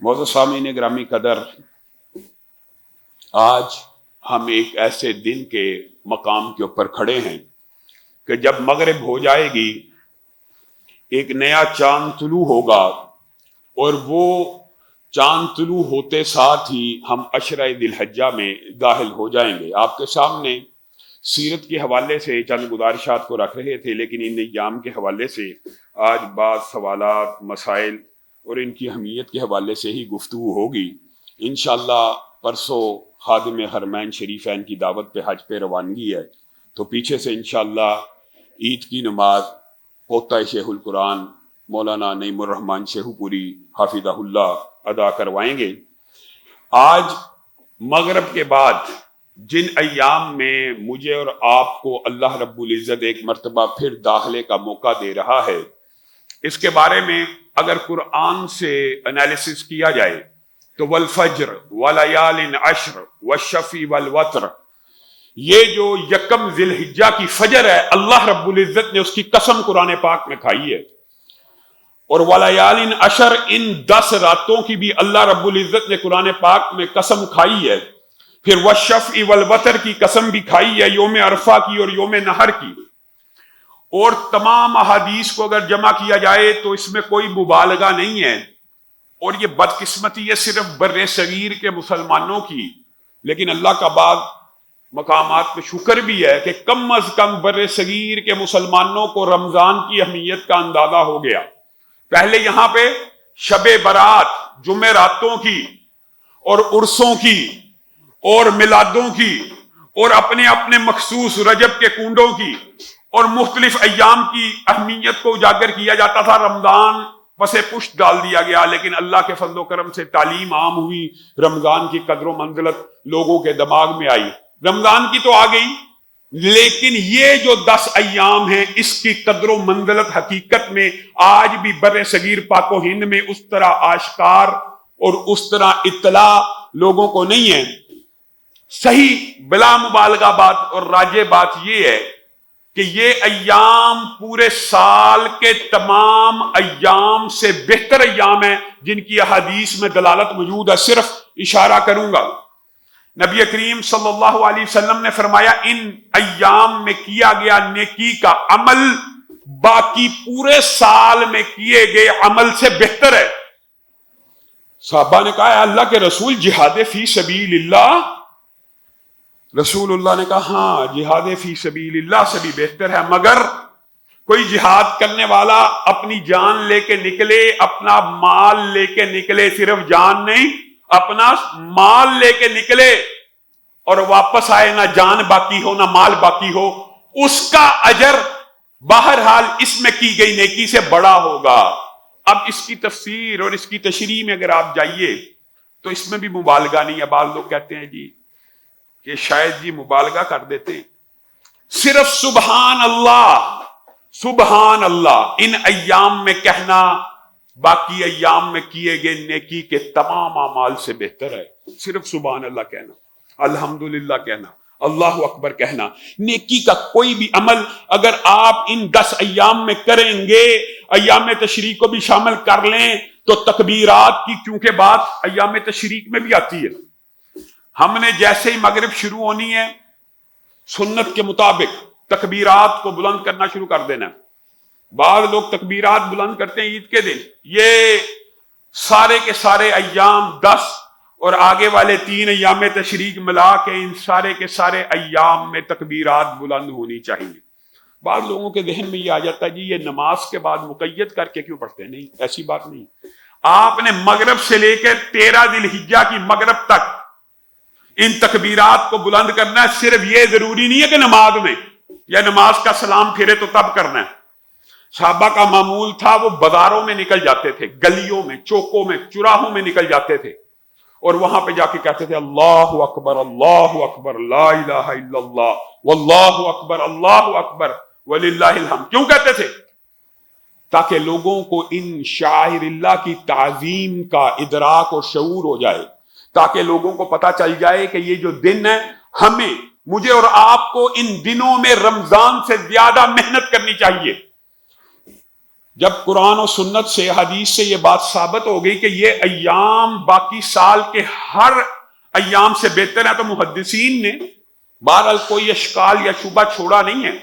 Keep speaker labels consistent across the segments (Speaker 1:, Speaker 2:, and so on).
Speaker 1: معزز سامعین گرامی قدر، آج ہم ایک ایسے دن کے مقام کے اوپر کھڑے ہیں کہ جب مغرب ہو جائے گی ایک نیا چاند طلوع ہوگا، اور وہ چاند طلوع ہوتے ساتھ ہی ہم عشرہ ذی الحجہ میں داخل ہو جائیں گے۔ آپ کے سامنے سیرت کے حوالے سے چند گزارشات کو رکھ رہے تھے، لیکن ان ایام کے حوالے سے آج بعض سوالات، مسائل اور ان کی اہمیت کے حوالے سے ہی گفتگو ہوگی۔ انشاءاللہ پرسوں خادم حرمین شریفین کی دعوت پہ حج پہ روانگی ہے، تو پیچھے سے انشاءاللہ عید کی نماز پوتا شیخ القرآن مولانا نعیم الرحمن شیخو پوری حافظہ اللہ ادا کروائیں گے۔ آج مغرب کے بعد جن ایام میں مجھے اور آپ کو اللہ رب العزت ایک مرتبہ پھر داخلے کا موقع دے رہا ہے، اس کے بارے میں اگر قرآن سے انالیسس کیا جائے تو والفجر ولیال عشر والشفع والوتر، یہ جو یکم ذی الحجہ کی فجر ہے، اللہ رب العزت نے اس کی قسم قرآن پاک میں کھائی ہے، اور ولیال عشر، ان 10 راتوں کی بھی اللہ رب العزت نے قرآن پاک میں قسم کھائی ہے۔ پھر والشفع والوتر کی قسم بھی کھائی ہے، یوم عرفہ کی اور یوم نحر کی۔ اور تمام احادیث کو اگر جمع کیا جائے تو اس میں کوئی مبالغہ نہیں ہے، اور یہ بدقسمتی ہے صرف بر صغیر کے مسلمانوں کی، لیکن اللہ کا بعض مقامات پہ شکر بھی ہے کہ کم از کم بر صغیر کے مسلمانوں کو رمضان کی اہمیت کا اندازہ ہو گیا۔ پہلے یہاں پہ شب برات، جمعراتوں کی اور عرسوں کی اور میلادوں کی اور اپنے اپنے مخصوص رجب کے کنڈوں کی اور مختلف ایام کی اہمیت کو اجاگر کیا جاتا تھا۔ رمضان پسے پشت ڈال دیا گیا، لیکن اللہ کے فضل و کرم سے تعلیم عام ہوئی، رمضان کی قدر و منزلت لوگوں کے دماغ میں آئی۔ رمضان کی تو آ گئی، لیکن یہ جو 10 ایام ہیں اس کی قدر و منزلت حقیقت میں آج بھی بر صغیر پاک و ہند میں اس طرح آشکار اور اس طرح اطلاع لوگوں کو نہیں ہے۔ صحیح بلا مبالغہ بات اور راجع بات یہ ہے کہ یہ ایام پورے سال کے تمام ایام سے بہتر ایام ہیں، جن کی احادیث میں دلالت موجود ہے۔ صرف اشارہ کروں گا، نبی کریم صلی اللہ علیہ وسلم نے فرمایا ان ایام میں کیا گیا نیکی کا عمل باقی پورے سال میں کیے گئے عمل سے بہتر ہے۔ صحابہ نے کہا اللہ کے رسول، جہاد فی سبیل اللہ؟ رسول اللہ نے کہا ہاں، جہاد فی سبیل اللہ سے بھی بہتر ہے، مگر کوئی جہاد کرنے والا اپنی جان لے کے نکلے، اپنا مال لے کے نکلے، صرف جان نہیں اپنا مال لے کے نکلے اور واپس آئے، نہ جان باقی ہو نہ مال باقی ہو، اس کا اجر بہرحال اس میں کی گئی نیکی سے بڑا ہوگا۔ اب اس کی تفسیر اور اس کی تشریح میں اگر آپ جائیے تو اس میں بھی مبالغہ نہیں ہے۔ بعض لوگ کہتے ہیں جی کہ شاید جی مبالغہ کر دیتے ہیں، صرف سبحان اللہ، سبحان اللہ ان ایام میں کہنا باقی ایام میں کیے گئے نیکی کے تمام اعمال سے بہتر ہے۔ صرف سبحان اللہ کہنا، الحمدللہ کہنا، اللہ اکبر کہنا، نیکی کا کوئی بھی عمل اگر آپ ان 10 ایام میں کریں گے، ایام تشریق کو بھی شامل کر لیں تو تکبیرات کی چونکہ بات ایام تشریق میں بھی آتی ہے، ہم نے جیسے ہی مغرب شروع ہونی ہے سنت کے مطابق تکبیرات کو بلند کرنا شروع کر دینا۔ بعض لوگ تکبیرات بلند کرتے ہیں عید کے دن، یہ سارے کے سارے ایام 10 اور آگے والے 3 ایام تشریق ملا کے ان سارے کے سارے ایام میں تکبیرات بلند ہونی چاہیے۔ بعض لوگوں کے ذہن میں یہ آ جاتا ہے جی یہ نماز کے بعد مقید کر کے کیوں پڑھتے ہیں؟ نہیں، ایسی بات نہیں۔ آپ نے مغرب سے لے کے 13 ذی الحجہ کی مغرب تک ان تکبیرات کو بلند کرنا ہے۔ صرف یہ ضروری نہیں ہے کہ نماز میں یا نماز کا سلام پھرے تو تب کرنا ہے۔ صحابہ کا معمول تھا وہ بازاروں میں نکل جاتے تھے، گلیوں میں، چوکوں میں، چراہوں میں نکل جاتے تھے اور وہاں پہ جا کے کہتے تھے اللہ اکبر لا الہ الا اللہ واللہ اکبر وللہ الحمد۔ کیوں کہتے تھے؟ تاکہ لوگوں کو ان شاعر اللہ کی تعظیم کا ادراک اور شعور ہو جائے، تاکہ لوگوں کو پتا چل جائے کہ یہ جو دن ہے ہمیں، مجھے اور آپ کو ان دنوں میں رمضان سے زیادہ محنت کرنی چاہیے۔ جب قرآن و سنت سے حدیث سے یہ بات ثابت ہو گئی کہ یہ ایام باقی سال کے ہر ایام سے بہتر ہے، تو محدثین نے بہرحال کوئی اشکال یا شبہ چھوڑا نہیں ہے.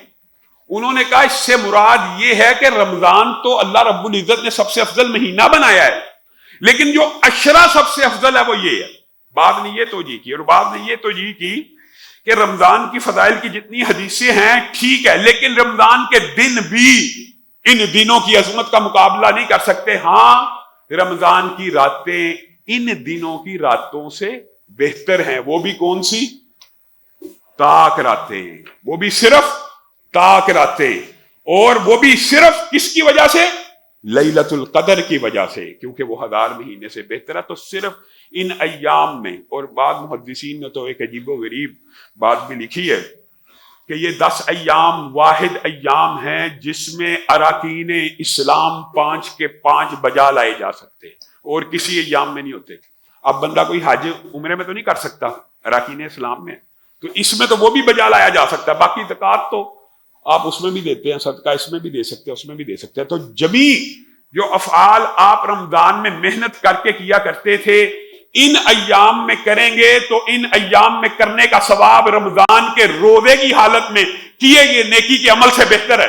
Speaker 1: انہوں نے کہا اس سے مراد یہ ہے کہ رمضان تو اللہ رب العزت نے سب سے افضل مہینہ بنایا ہے، لیکن جو عشرہ سب سے افضل ہے وہ یہ ہے. بعد نے یہ توجیہ کی، اور بعد نے یہ توجیہ کی کہ رمضان کی فضائل کی جتنی حدیثیں ہیں ٹھیک ہے، لیکن رمضان کے دن بھی ان دنوں کی عظمت کا مقابلہ نہیں کر سکتے. ہاں رمضان کی راتیں ان دنوں کی راتوں سے بہتر ہیں. وہ بھی کون سی؟ تاک راتیں. وہ بھی صرف تاک راتیں، اور وہ بھی صرف کس کی وجہ سے؟ لیلۃ القدر کی وجہ سے، کیونکہ وہ 1000 مہینے سے بہتر ہے. تو صرف ان ایام میں، اور بعض محدثین نے تو ایک عجیب و غریب بات بھی لکھی ہے کہ یہ 10 ایام واحد ایام ہیں جس میں اراکین اسلام 5 کے 5 بجا لائے جا سکتے، اور کسی ایام میں نہیں ہوتے. اب بندہ کوئی حج عمرے میں تو نہیں کر سکتا اراکین اسلام میں، تو اس میں تو وہ بھی بجا لایا جا سکتا ہے. باقی زکوٰۃ تو آپ اس میں بھی دیتے ہیں، صدقہ اس میں بھی دے سکتے ہیں، اس میں بھی دے سکتے ہیں. تو جمی جو افعال آپ رمضان میں محنت کر کے کیا کرتے تھے ان ایام میں کریں گے تو ان ایام میں کرنے کا ثواب رمضان کے روزے کی حالت میں کیے گئے نیکی کے عمل سے بہتر ہے.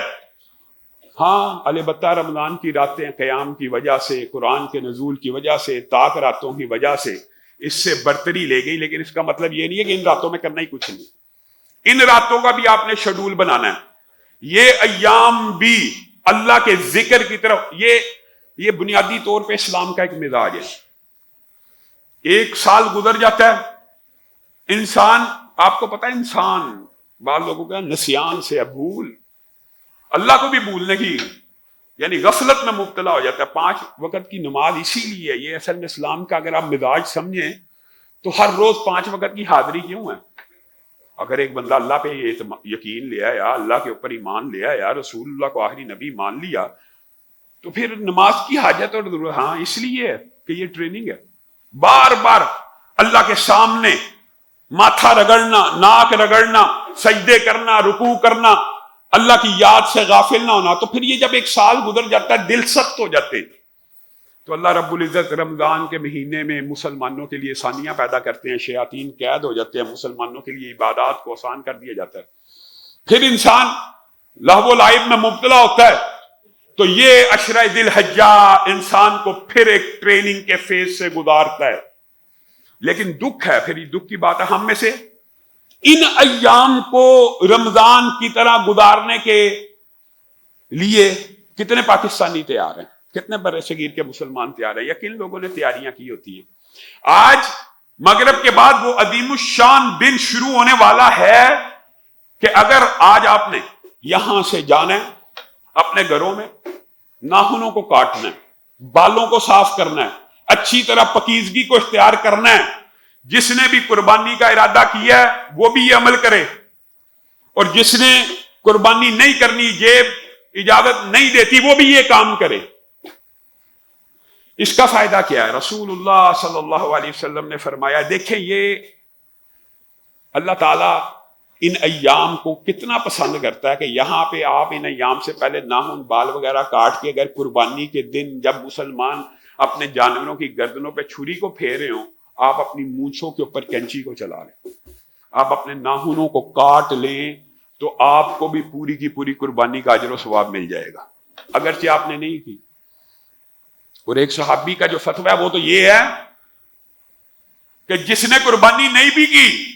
Speaker 1: ہاں البتہ رمضان کی راتیں قیام کی وجہ سے، قرآن کے نزول کی وجہ سے، تاک راتوں کی وجہ سے اس سے برتری لے گئی، لیکن اس کا مطلب یہ نہیں ہے کہ ان راتوں میں کرنا ہی کچھ نہیں. ان راتوں کا بھی آپ نے شیڈول بنانا ہے. یہ ایام بھی اللہ کے ذکر کی طرف، یہ بنیادی طور پہ اسلام کا ایک مزاج ہے. ایک سال گزر جاتا ہے، انسان، آپ کو پتا ہے انسان بعض لوگوں کا نسیان سے بھول، اللہ کو بھی بھولنے کی یعنی غفلت میں مبتلا ہو جاتا ہے. 5 وقت کی نماز اسی لیے، یہ اصل میں اسلام کا اگر آپ مزاج سمجھیں تو ہر روز 5 وقت کی حاضری کیوں ہے؟ اگر ایک بندہ اللہ پہ یقین لیا یا اللہ کے اوپر ایمان لیا یا رسول اللہ کو آخری نبی مان لیا تو پھر نماز کی حاجت اور ضرورت، ہاں اس لیے ہے کہ یہ ٹریننگ ہے. بار بار اللہ کے سامنے ماتھا رگڑنا، ناک رگڑنا، سجدے کرنا، رکوع کرنا، اللہ کی یاد سے غافل نہ ہونا. تو پھر یہ جب ایک سال گزر جاتا ہے دل سخت ہو جاتے، تو اللہ رب العزت رمضان کے مہینے میں مسلمانوں کے لیے آسانیاں پیدا کرتے ہیں، شیاطین قید ہو جاتے ہیں، مسلمانوں کے لیے عبادات کو آسان کر دیا جاتا ہے. پھر انسان لہو و لعب میں مبتلا ہوتا ہے. تو یہ عشرہ ذی الحجہ انسان کو پھر ایک ٹریننگ کے فیز سے گزارتا ہے. لیکن دکھ ہے، پھر یہ دکھ کی بات ہے، ہم میں سے ان ایام کو رمضان کی طرح گزارنے کے لیے کتنے پاکستانی تیار ہیں، کتنے بر صغیر کے مسلمان تیار ہیں، یا کن لوگوں نے تیاریاں کی ہوتی ہیں. آج مغرب کے بعد وہ عظیم الشان دن شروع ہونے والا ہے کہ اگر آج آپ نے یہاں سے جانا ہے، اپنے گھروں میں ناخنوں کو کاٹنا ہے، بالوں کو صاف کرنا ہے، اچھی طرح پاکیزگی کو اختیار کرنا ہے. جس نے بھی قربانی کا ارادہ کیا ہے وہ بھی یہ عمل کرے، اور جس نے قربانی نہیں کرنی، جیب اجازت نہیں دیتی، وہ بھی یہ کام کرے. اس کا فائدہ کیا ہے؟ رسول اللہ صلی اللہ علیہ وسلم نے فرمایا، دیکھیں یہ اللہ تعالیٰ ان ایام کو کتنا پسند کرتا ہے کہ یہاں پہ آپ ان ایام سے پہلے ناخن بال وغیرہ کاٹ کے، اگر قربانی کے دن جب مسلمان اپنے جانوروں کی گردنوں پہ چھری کو پھیرے ہوں، آپ اپنی مونچھوں کے اوپر کینچی کو چلا لیں، آپ اپنے ناخنوں کو کاٹ لیں، تو آپ کو بھی پوری کی پوری قربانی کا اجر و ثواب مل جائے گا، اگرچہ آپ نے نہیں کی. اور ایک صحابی کا جو فتویٰ ہے وہ تو یہ ہے کہ جس نے قربانی نہیں بھی کی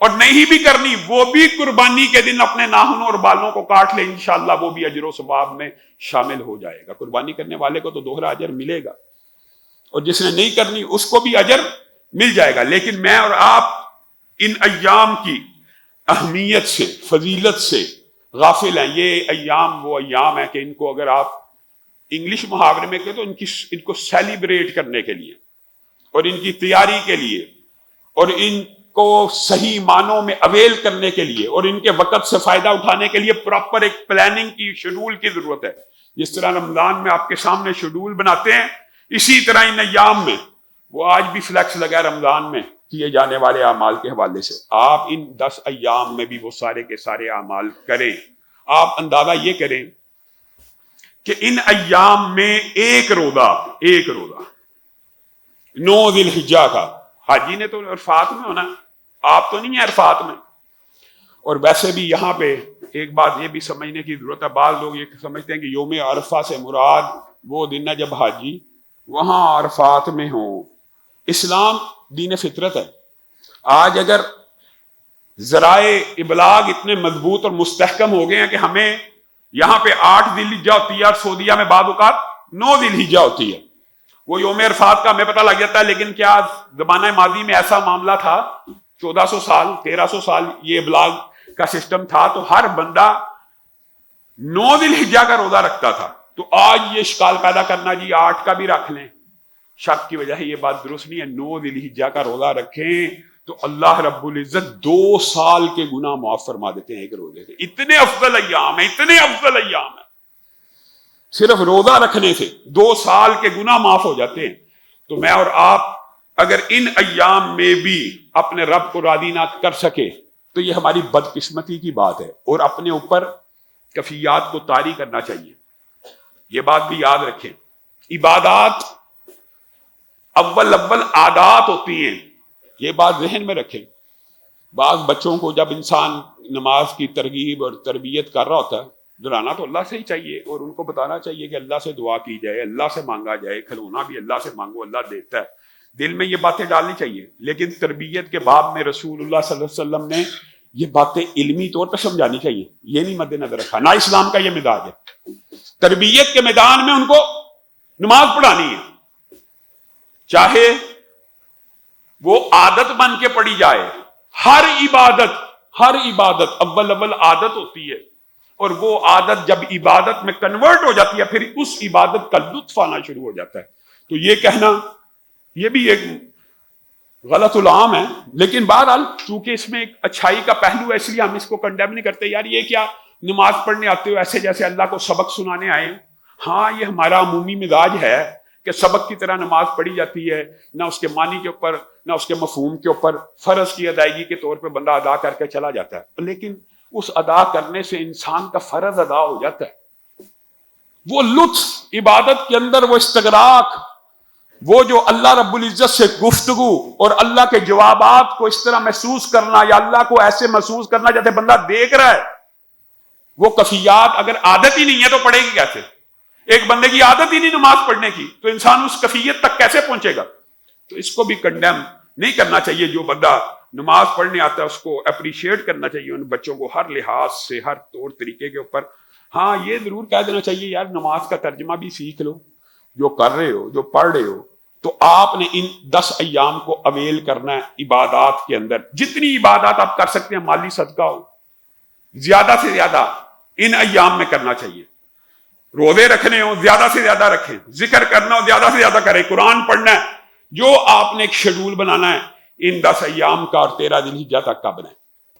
Speaker 1: اور نہیں بھی کرنی، وہ بھی قربانی کے دن اپنے ناخنوں اور بالوں کو کاٹ لے، انشاءاللہ وہ بھی اجر و ثواب میں شامل ہو جائے گا. قربانی کرنے والے کو تو دوہرا اجر ملے گا، اور جس نے نہیں کرنی اس کو بھی اجر مل جائے گا. لیکن میں اور آپ ان ایام کی اہمیت سے، فضیلت سے غافل ہیں. یہ ایام وہ ایام ہے کہ ان کو اگر آپ انگلش محاورے میں کہیں تو ان کو سیلیبریٹ کرنے کے لیے اور ان کی تیاری کے لیے اور ان کو صحیح معنوں میں اویل کرنے کے لیے اور ان کے وقت سے فائدہ اٹھانے کے لیے پراپر ایک پلاننگ کی، شیڈول کی ضرورت ہے. جس طرح رمضان میں آپ کے سامنے شیڈول بناتے ہیں، اسی طرح ان ایام میں وہ آج بھی فلیکس لگا رمضان میں کیے جانے والے اعمال کے حوالے سے. آپ ان 10 ایام میں بھی وہ سارے کے سارے اعمال کریں. آپ اندازہ یہ کریں کہ ان ایام میں ایک روزہ 9 ذی الحجہ کا، حاجی نے تو عرفات میں ہونا، آپ تو نہیں ہیں عرفات میں۔ اور ویسے بھی یہاں پہ ایک بات یہ بھی سمجھنے کی ضرورت ہے، بعض لوگ یہ سمجھتے ہیں کہ یوم عرفہ سے مراد وہ دن ہے جب حاجی وہاں عرفات میں ہوں۔ اسلام دین فطرت ہے۔ آج اگر ذرائع ابلاغ اتنے مضبوط اور مستحکم ہو گئے ہیں کہ ہمیں یہاں پہ 8 ذی الحجہ ہوتی ہے اور سعودیہ میں بعض اوقات 9 ذی الحجہ ہوتی ہے، وہ یوم عرفات کا ہمیں پتہ لگ جاتا ہے، لیکن کیا زمانہ ماضی میں ایسا معاملہ تھا؟ 1400 سال 1300 سال یہ ابلاغ کا سسٹم تھا، تو ہر بندہ 9 ذی الحجہ کا روزہ رکھتا تھا۔ تو آج یہ اشکال پیدا کرنا جی 8 کا بھی رکھ لیں، شک کی وجہ ہے، یہ بات درست نہیں ہے۔ 9 ذی الحجہ کا روزہ رکھیں تو اللہ رب العزت 2 سال کے گناہ معاف فرما دیتے ہیں ایک روزے سے۔ اتنے افضل ایام ہیں، صرف روزہ رکھنے سے 2 سال کے گناہ معاف ہو جاتے ہیں۔ تو میں اور آپ اگر ان ایام میں بھی اپنے رب کو راضی نہ کر سکے تو یہ ہماری بدقسمتی کی بات ہے، اور اپنے اوپر کفیات کو طاری کرنا چاہیے۔ یہ بات بھی یاد رکھیں، عبادات اول عادات ہوتی ہیں، یہ بات ذہن میں رکھیں۔ بعض بچوں کو جب انسان نماز کی ترغیب اور تربیت کر رہا ہوتا ہے، دلانا تو اللہ سے ہی چاہیے، اور ان کو بتانا چاہیے کہ اللہ سے دعا کی جائے، اللہ سے مانگا جائے، کھلونا بھی اللہ سے مانگو، اللہ دیتا ہے، دل میں یہ باتیں ڈالنی چاہیے۔ لیکن تربیت کے باب میں رسول اللہ صلی اللہ علیہ وسلم نے یہ باتیں علمی طور پر سمجھانی چاہیے، یہ نہیں مد نظر رکھا، نہ اسلام کا یہ مزاج ہے۔ تربیت کے میدان میں ان کو نماز پڑھانی ہے، چاہے وہ عادت بن کے پڑھی جائے۔ ہر عبادت اول عادت ہوتی ہے، اور وہ عادت جب عبادت میں کنورٹ ہو جاتی ہے پھر اس عبادت کا لطف آنا شروع ہو جاتا ہے۔ تو یہ کہنا یہ بھی ایک غلط العام ہے، لیکن بہرحال چونکہ اس میں ایک اچھائی کا پہلو ہے اس لیے ہم اس کو کنڈیم نہیں کرتے۔ یار یہ کیا نماز پڑھنے آتے ہو ایسے جیسے اللہ کو سبق سنانے آئے؟ ہاں یہ ہمارا عمومی مزاج ہے کہ سبق کی طرح نماز پڑھی جاتی ہے، نہ اس کے معنی کے اوپر نہ اس کے مفہوم کے اوپر، فرض کی ادائیگی کے طور پہ بندہ ادا کر کے چلا جاتا ہے، لیکن اس ادا کرنے سے انسان کا فرض ادا ہو جاتا ہے۔ وہ لطف عبادت کے اندر، وہ استغراق، وہ جو اللہ رب العزت سے گفتگو اور اللہ کے جوابات کو اس طرح محسوس کرنا، یا اللہ کو ایسے محسوس کرنا جیسے بندہ دیکھ رہا ہے، وہ کفیات اگر عادت ہی نہیں ہے تو پڑھے گی کیسے؟ ایک بندے کی عادت ہی نہیں نماز پڑھنے کی تو انسان اس کفیت تک کیسے پہنچے گا؟ تو اس کو بھی کنڈیم نہیں کرنا چاہیے۔ جو بندہ نماز پڑھنے آتا ہے اس کو اپریشیٹ کرنا چاہیے، ان بچوں کو ہر لحاظ سے، ہر طور طریقے کے اوپر۔ ہاں یہ ضرور کہہ دینا چاہیے یار نماز کا ترجمہ بھی سیکھ لو، جو کر رہے ہو، جو پڑھ رہے ہو، تو آپ نے ان 10 ایام کو اویل کرنا ہے عبادات کے اندر۔ جتنی عبادات آپ کر سکتے ہیں، مالی صدقہ ہو، زیادہ سے زیادہ ان ایام میں کرنا چاہیے۔ روزے رکھنے ہو زیادہ سے زیادہ رکھیں، ذکر کرنا ہو زیادہ سے زیادہ کریں، قرآن پڑھنا ہے، جو آپ نے ایک شیڈول بنانا ہے ان 10 ایام کا اور 13 ذی الحجہ تک کا بنائیں۔